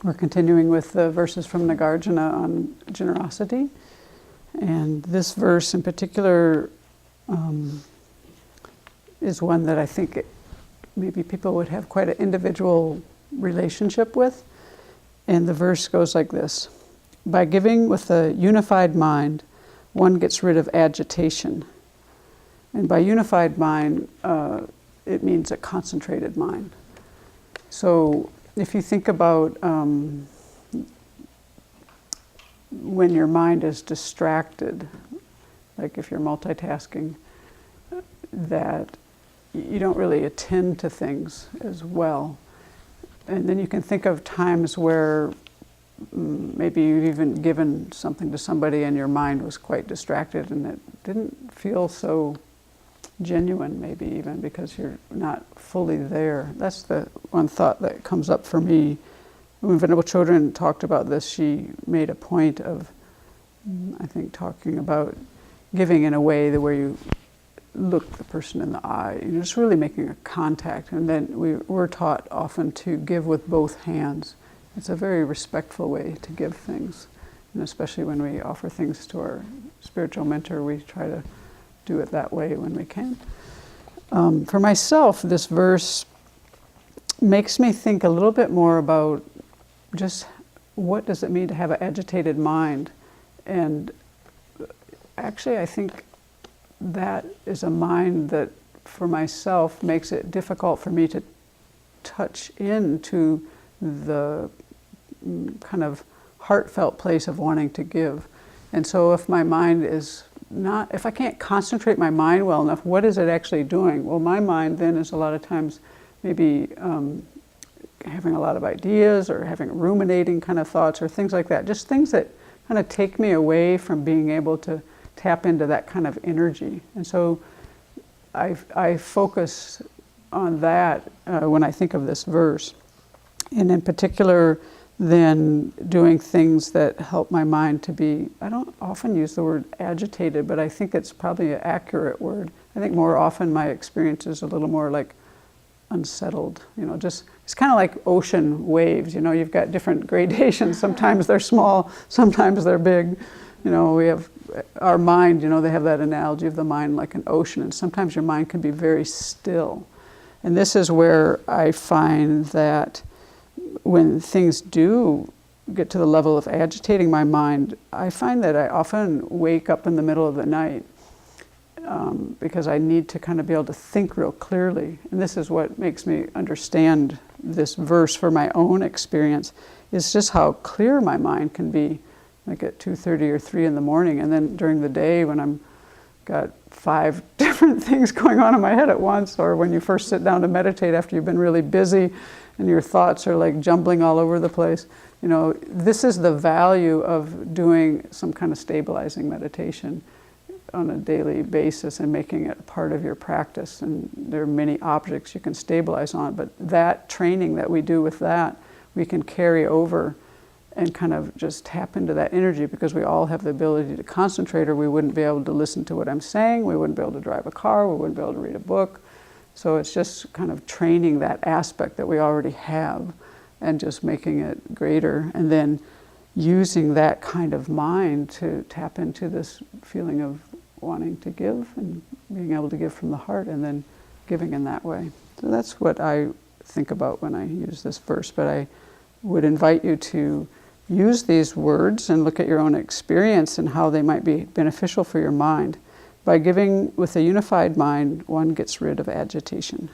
We're continuing with the verses from Nagarjuna on generosity. And this verse in particular is one that I think maybe people would have quite an individual relationship with. And the verse goes like this: by giving with a unified mind, one gets rid of agitation. And by unified mind, it means a concentrated mind. So if you think about when your mind is distracted, like if you're multitasking, that you don't really attend to things as well. And then you can think of times where maybe you've even given something to somebody and your mind was quite distracted and it didn't feel so genuine, maybe even because you're not fully there. That's the one thought that comes up for me. When Venerable Chodron talked about this, she made a point of, I think, talking about giving in a way where you look the person in the eye, you're just really making a contact. And then we're taught often to give with both hands. It's a very respectful way to give things. And especially when we offer things to our spiritual mentor, we try to do it that way when we can. For myself, this verse makes me think a little bit more about just what does it mean to have an agitated mind. And actually, I think that is a mind that, for myself, makes it difficult for me to touch into the kind of heartfelt place of wanting to give. And so if my mind is not, if I can't concentrate my mind well enough, what is it actually doing? Well, my mind then is a lot of times maybe having a lot of ideas or having ruminating kind of thoughts or things like that. Just things that kind of take me away from being able to tap into that kind of energy. And so I focus on that when I think of this verse. And in particular, then doing things that help my mind to be, I don't often use the word agitated, but I think it's probably an accurate word. I think more often my experience is a little more like unsettled, just, it's kind of like ocean waves, you've got different gradations. Sometimes they're small, sometimes they're big. We have our mind, they have that analogy of the mind like an ocean, and sometimes your mind can be very still. And this is where I find that when things do get to the level of agitating my mind, I find that I often wake up in the middle of the night because I need to kind of be able to think real clearly. And this is what makes me understand this verse for my own experience, is just how clear my mind can be, like at 2:30 or 3 in the morning. And then during the day when I'm got 5 different things going on in my head at once, or when you first sit down to meditate after you've been really busy and your thoughts are like jumbling all over the place. This is the value of doing some kind of stabilizing meditation on a daily basis and making it part of your practice. And there are many objects you can stabilize on, but that training that we do with that, we can carry over and kind of just tap into that energy, because we all have the ability to concentrate, or we wouldn't be able to listen to what I'm saying, we wouldn't be able to drive a car, we wouldn't be able to read a book. So it's just kind of training that aspect that we already have and just making it greater, and then using that kind of mind to tap into this feeling of wanting to give and being able to give from the heart, and then giving in that way. So that's what I think about when I use this verse, but I would invite you to use these words and look at your own experience and how they might be beneficial for your mind. By giving with a unified mind, one gets rid of agitation.